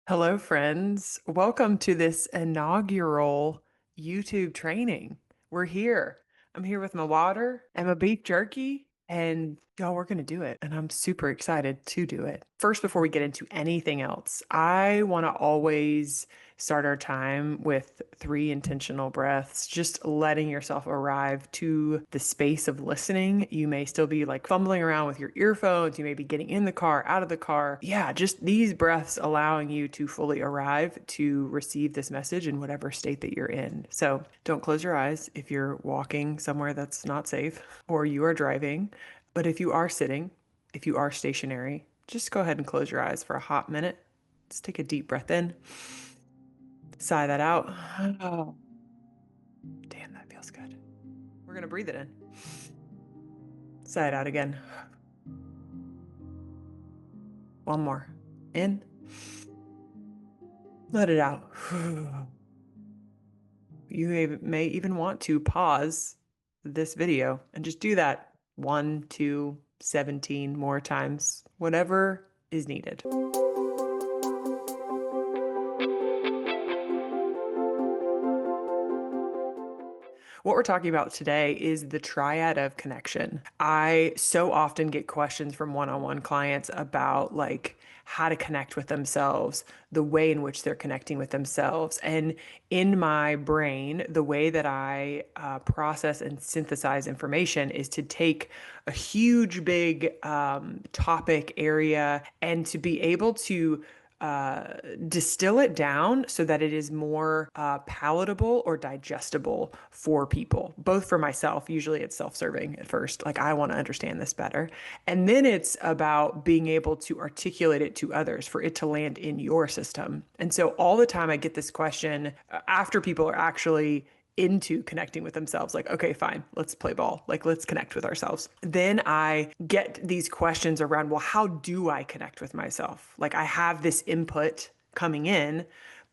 Hello, friends. Welcome to this inaugural YouTube training. We're here. I'm here with my water and my beef jerky, and y'all, we're going to do it. And I'm super excited to do it. First, before we get into anything else, I want to always start our time with 3 intentional breaths, just letting yourself arrive to the space of listening. You may still be like fumbling around with your earphones. You may be getting in the car, out of the car. Yeah, just these breaths allowing you to fully arrive to receive this message in whatever state that you're in. So don't close your eyes if you're walking somewhere that's not safe or you are driving. But if you are sitting, if you are stationary, just go ahead and close your eyes for a hot minute. Let's take a deep breath in. Sigh that out. Oh, damn, that feels good. We're going to breathe it in. Sigh it out again. One more. In. Let it out. You may even want to pause this video and just do that 1, 2, 17 more times, whatever is needed. What we're talking about today is the triad of connection. I so often get questions from one-on-one clients about like how to connect with themselves, the way in which they're connecting with themselves. And in my brain, the way that I process and synthesize information is to take a huge, big topic area and to be able to distill it down so that it is more palatable or digestible for people, both for myself. Usually it's self-serving at first. Like, I want to understand this better. And then it's about being able to articulate it to others for it to land in your system. And so all the time I get this question after people are actually into connecting with themselves. Like, okay, fine, let's play ball. Like, let's connect with ourselves. Then I get these questions around, well, how do I connect with myself? Like, I have this input coming in,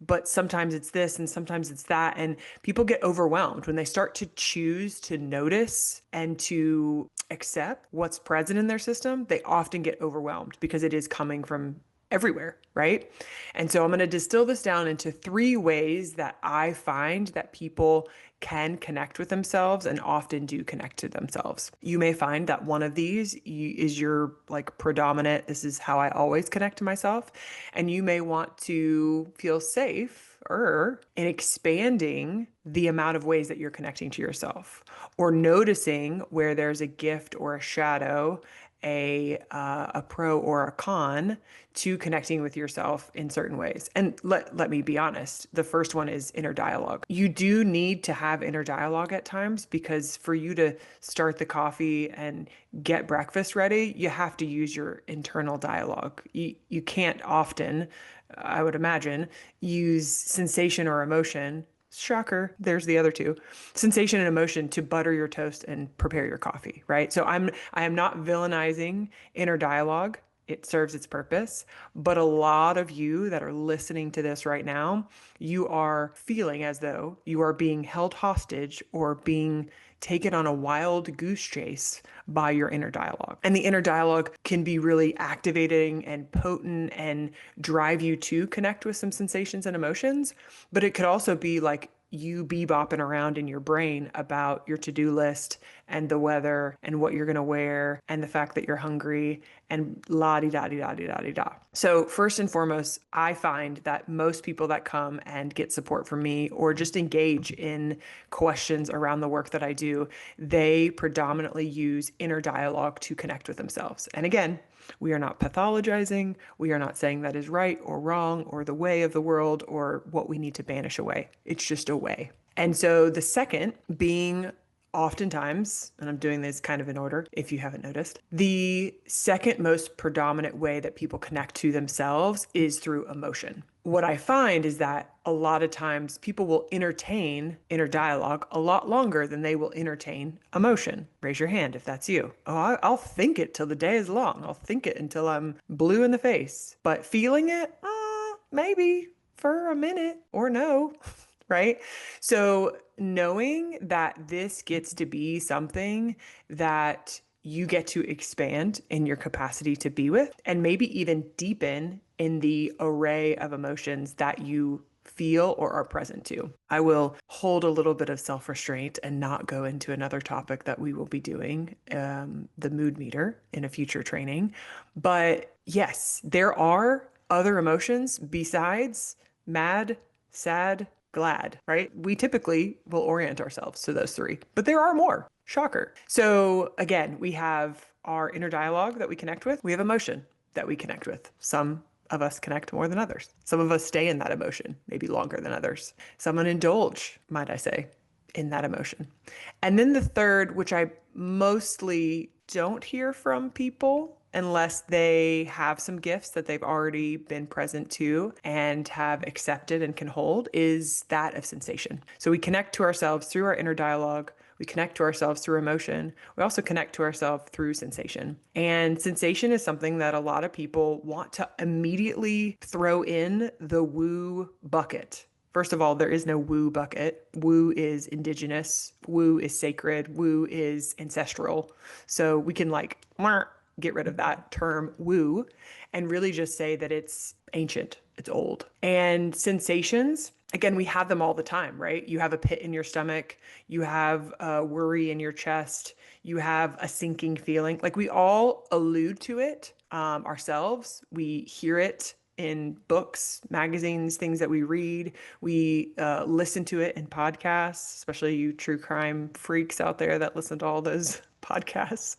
but sometimes it's this and sometimes it's that. And people get overwhelmed when they start to choose to notice and to accept what's present in their system. They often get overwhelmed because it is coming from everywhere, right? And so I'm going to distill this down into 3 ways that I find that people can connect with themselves and often do connect to themselves. You may find that one of these is your like predominant, this is how I always connect to myself. And you may want to feel safe or in expanding the amount of ways that you're connecting to yourself or noticing where there's a gift or a shadow, a pro or a con to connecting with yourself in certain ways. And let me be honest, the first one is inner dialogue. You do need to have inner dialogue at times because for you to start the coffee and get breakfast ready, you have to use your internal dialogue. You can't often, I would imagine, use sensation or emotion. Shocker, there's the other two. Sensation and emotion to butter your toast and prepare your coffee, right? So I am not villainizing inner dialogue. It serves its purpose. But a lot of you that are listening to this right now, you are feeling as though you are being held hostage or being taken on a wild goose chase by your inner dialogue. And the inner dialogue can be really activating and potent and drive you to connect with some sensations and emotions. But it could also be like you bebopping around in your brain about your to-do list and the weather and what you're going to wear and the fact that you're hungry and la-di-da-di-da-di-da-di-da. So first and foremost, I find that most people that come and get support from me or just engage in questions around the work that I do, they predominantly use inner dialogue to connect with themselves. And again, we are not pathologizing. We are not saying that is right or wrong or the way of the world or what we need to banish away. It's just a way. And so the second being oftentimes, and I'm doing this kind of in order if you haven't noticed, the second most predominant way that people connect to themselves is through emotion. What I find is that a lot of times people will entertain inner dialogue a lot longer than they will entertain emotion. Raise your hand if that's you. Oh, I'll think it till the day is long. I'll think it until I'm blue in the face. But feeling it, maybe for a minute or no. Right? So knowing that this gets to be something that you get to expand in your capacity to be with and maybe even deepen in the array of emotions that you feel or are present to. I will hold a little bit of self restraint and not go into another topic that we will be doing, the mood meter, in a future training. But yes, there are other emotions besides mad, sad, glad, right? We typically will orient ourselves to those three, but there are more. Shocker. So again, we have our inner dialogue that we connect with. We have emotion that we connect with. Some of us connect more than others. Some of us stay in that emotion, maybe longer than others. Some indulge, might I say, in that emotion. And then the third, which I mostly don't hear from people unless they have some gifts that they've already been present to and have accepted and can hold, is that of sensation. So we connect to ourselves through our inner dialogue. We connect to ourselves through emotion. We also connect to ourselves through sensation. And sensation is something that a lot of people want to immediately throw in the woo bucket. First of all, there is no woo bucket. Woo is indigenous. Woo is sacred. Woo is ancestral. So we can get rid of that term woo and really just say that it's ancient, it's old. And sensations, again, we have them all the time, right? You have a pit in your stomach, you have a worry in your chest, you have a sinking feeling. Like we all allude to it ourselves. We hear it in books, magazines, things that we read. We listen to it in podcasts, especially you true crime freaks out there that listen to all those podcasts.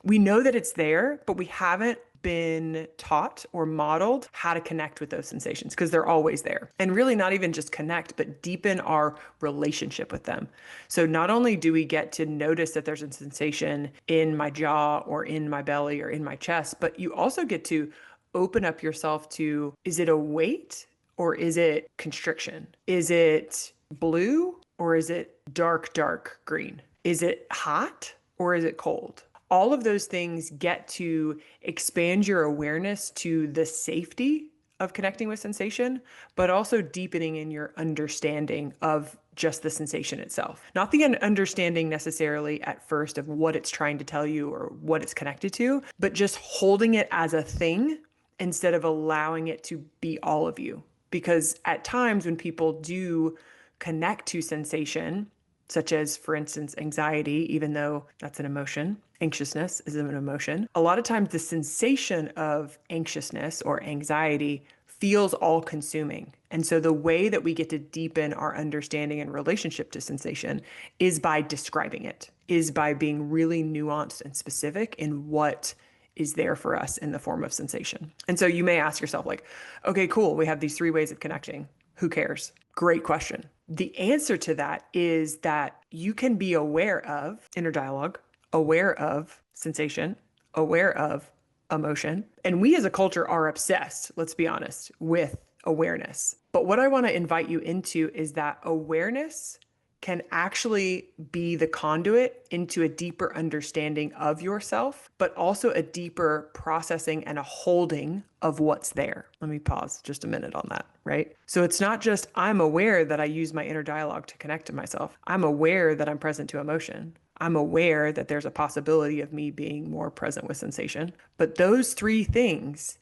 We know that it's there, but we haven't been taught or modeled how to connect with those sensations because they're always there. And really not even just connect, but deepen our relationship with them. So not only do we get to notice that there's a sensation in my jaw or in my belly or in my chest, but you also get to open up yourself to, is it a weight or is it constriction? Is it blue or is it dark, dark green? Is it hot or is it cold? All of those things get to expand your awareness to the safety of connecting with sensation, but also deepening in your understanding of just the sensation itself. Not the understanding necessarily at first of what it's trying to tell you or what it's connected to, but just holding it as a thing instead of allowing it to be all of you. Because at times when people do connect to sensation, such as, for instance, anxiety, even though that's an emotion, anxiousness is an emotion. A lot of times the sensation of anxiousness or anxiety feels all consuming. And so the way that we get to deepen our understanding and relationship to sensation is by describing it, is by being really nuanced and specific in what is there for us in the form of sensation. And so you may ask yourself, like, okay, cool, we have these three ways of connecting. Who cares? Great question. The answer to that is that you can be aware of inner dialogue, aware of sensation, aware of emotion. And we as a culture are obsessed, let's be honest, with awareness. But what I want to invite you into is that awareness can actually be the conduit into a deeper understanding of yourself, but also a deeper processing and a holding of what's there. Let me pause just a minute on that, right? So it's not just I'm aware that I use my inner dialogue to connect to myself. I'm aware that I'm present to emotion. I'm aware that there's a possibility of me being more present with sensation. But those three things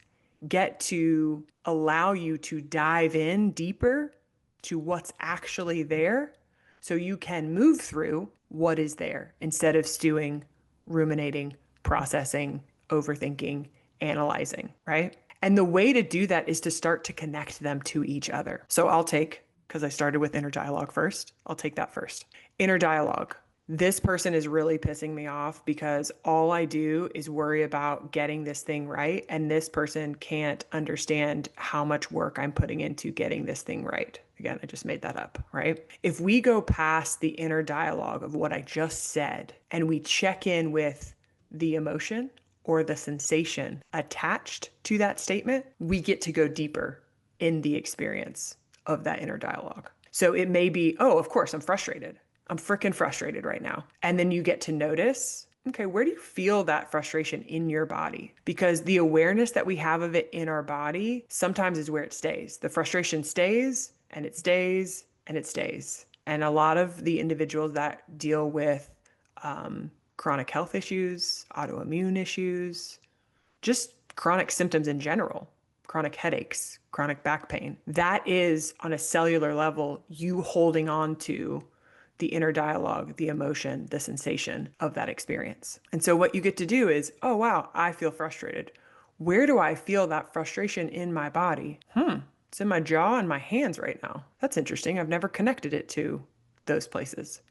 get to allow you to dive in deeper to what's actually there so you can move through what is there instead of stewing, ruminating, processing, overthinking, analyzing, right? And the way to do that is to start to connect them to each other. So because I started with inner dialogue first, I'll take that first. Inner dialogue. This person is really pissing me off because all I do is worry about getting this thing right. And this person can't understand how much work I'm putting into getting this thing right. Again, I just made that up, right? If we go past the inner dialogue of what I just said and we check in with the emotion or the sensation attached to that statement, we get to go deeper in the experience of that inner dialogue. So it may be, oh, of course, I'm frustrated. I'm freaking frustrated right now. And then you get to notice, okay, where do you feel that frustration in your body? Because the awareness that we have of it in our body sometimes is where it stays. The frustration stays and it stays and it stays. And a lot of the individuals that deal with chronic health issues, autoimmune issues, just chronic symptoms in general, chronic headaches, chronic back pain. That is on a cellular level, you holding on to the inner dialogue, the emotion, the sensation of that experience. And so what you get to do is, oh, wow, I feel frustrated. Where do I feel that frustration in my body? It's in my jaw and my hands right now. That's interesting. I've never connected it to those places.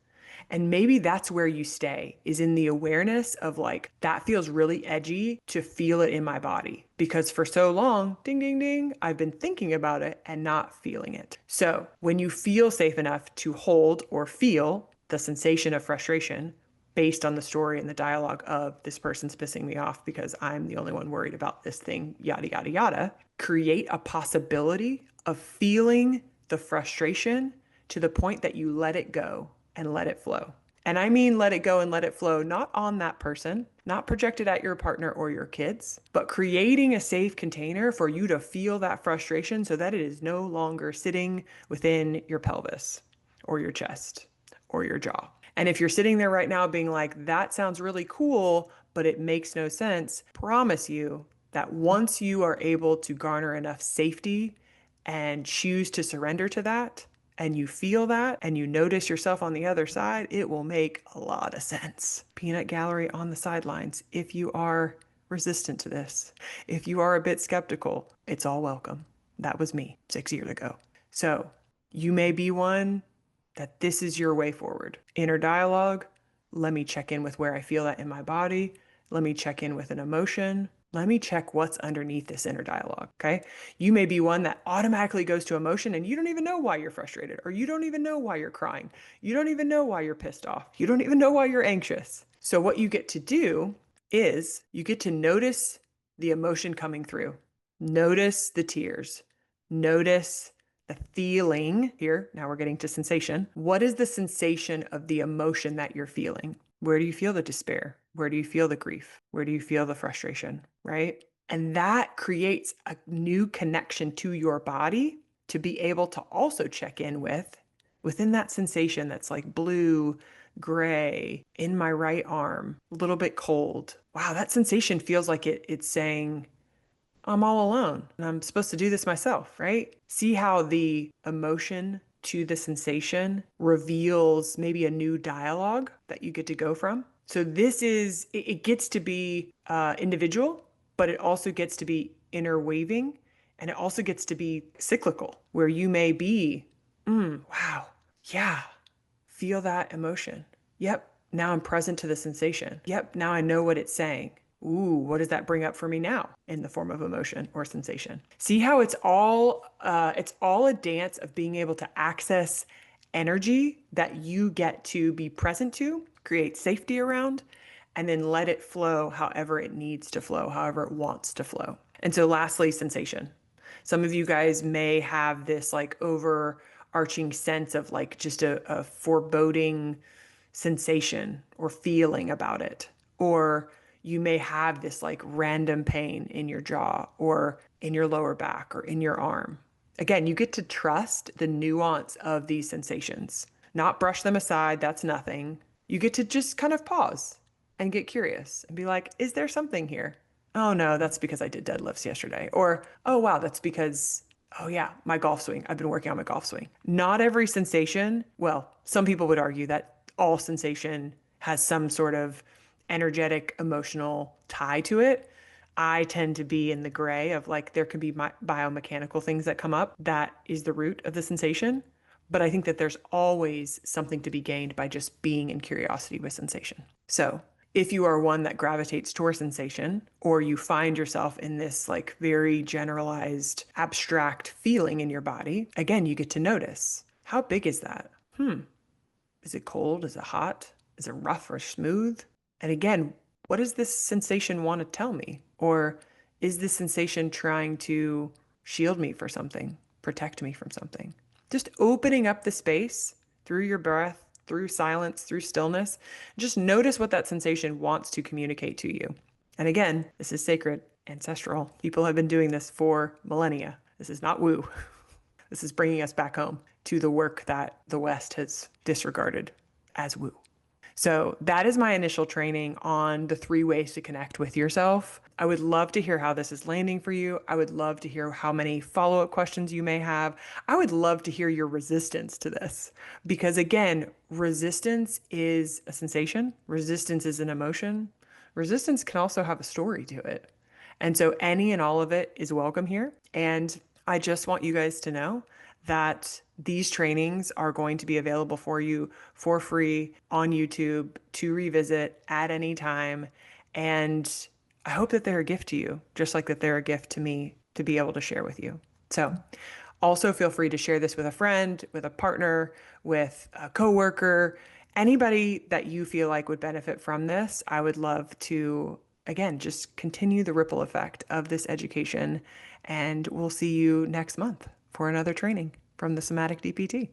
And maybe that's where you stay, is in the awareness of like, that feels really edgy to feel it in my body. Because for so long, ding, ding, ding, I've been thinking about it and not feeling it. So when you feel safe enough to hold or feel the sensation of frustration based on the story and the dialogue of this person's pissing me off because I'm the only one worried about this thing, yada, yada, yada, create a possibility of feeling the frustration to the point that you let it go and let it flow. And I mean, let it go and let it flow, not on that person, not projected at your partner or your kids, but creating a safe container for you to feel that frustration so that it is no longer sitting within your pelvis or your chest or your jaw. And if you're sitting there right now being like, that sounds really cool, but it makes no sense, promise you that once you are able to garner enough safety and choose to surrender to that, and you feel that and you notice yourself on the other side, it will make a lot of sense. Peanut gallery on the sidelines. If you are resistant to this, if you are a bit skeptical, it's all welcome. That was me 6 years ago. So you may be one that this is your way forward. Inner dialogue. Let me check in with where I feel that in my body. Let me check in with an emotion. Let me check what's underneath this inner dialogue, okay? You may be one that automatically goes to emotion and you don't even know why you're frustrated, or you don't even know why you're crying. You don't even know why you're pissed off. You don't even know why you're anxious. So what you get to do is you get to notice the emotion coming through. Notice the tears. Notice the feeling here. Now we're getting to sensation. What is the sensation of the emotion that you're feeling? Where do you feel the despair? Where do you feel the grief? Where do you feel the frustration? Right? And that creates a new connection to your body to be able to also check in with within that sensation that's like blue, gray, in my right arm, a little bit cold. Wow, that sensation feels like it's saying, I'm all alone and I'm supposed to do this myself, right? See how the emotion to the sensation reveals maybe a new dialogue that you get to go from. So it gets to be individual, but it also gets to be interweaving, and it also gets to be cyclical, where you may be, wow, yeah, feel that emotion. Yep, now I'm present to the sensation. Yep, now I know what it's saying. Ooh, what does that bring up for me now in the form of emotion or sensation? See how it's all a dance of being able to access energy that you get to be present to, create safety around, and then let it flow however it needs to flow, however it wants to flow. And so lastly, sensation. Some of you guys may have this like overarching sense of like just a foreboding sensation or feeling about it. Or you may have this like random pain in your jaw or in your lower back or in your arm. Again, you get to trust the nuance of these sensations, not brush them aside. That's nothing. You get to just kind of pause and get curious and be like, is there something here? Oh no, that's because I did deadlifts yesterday. Or, oh wow, that's because, oh yeah, my golf swing. I've been working on my golf swing. Not every sensation, well, some people would argue that all sensation has some sort of energetic, emotional tie to it. I tend to be in the gray of like, there can be biomechanical things that come up. That is the root of the sensation. But I think that there's always something to be gained by just being in curiosity with sensation. So if you are one that gravitates towards sensation, or you find yourself in this like very generalized, abstract feeling in your body, again, you get to notice, how big is that? Is it cold? Is it hot? Is it rough or smooth? And again, what does this sensation want to tell me? Or is this sensation trying to shield me for something, protect me from something? Just opening up the space through your breath, through silence, through stillness. Just notice what that sensation wants to communicate to you. And again, this is sacred, ancestral. People have been doing this for millennia. This is not woo. This is bringing us back home to the work that the West has disregarded as woo. So that is my initial training on the 3 ways to connect with yourself. I would love to hear how this is landing for you. I would love to hear how many follow-up questions you may have. I would love to hear your resistance to this because, again, resistance is a sensation, resistance is an emotion. Resistance can also have a story to it. And so any and all of it is welcome here. And I just want you guys to know that these trainings are going to be available for you for free on YouTube to revisit at any time. And I hope that they're a gift to you, just like that they're a gift to me to be able to share with you. So also feel free to share this with a friend, with a partner, with a coworker, anybody that you feel like would benefit from this. I would love to, again, just continue the ripple effect of this education. And we'll see you next month for another training from the Somatic DPT.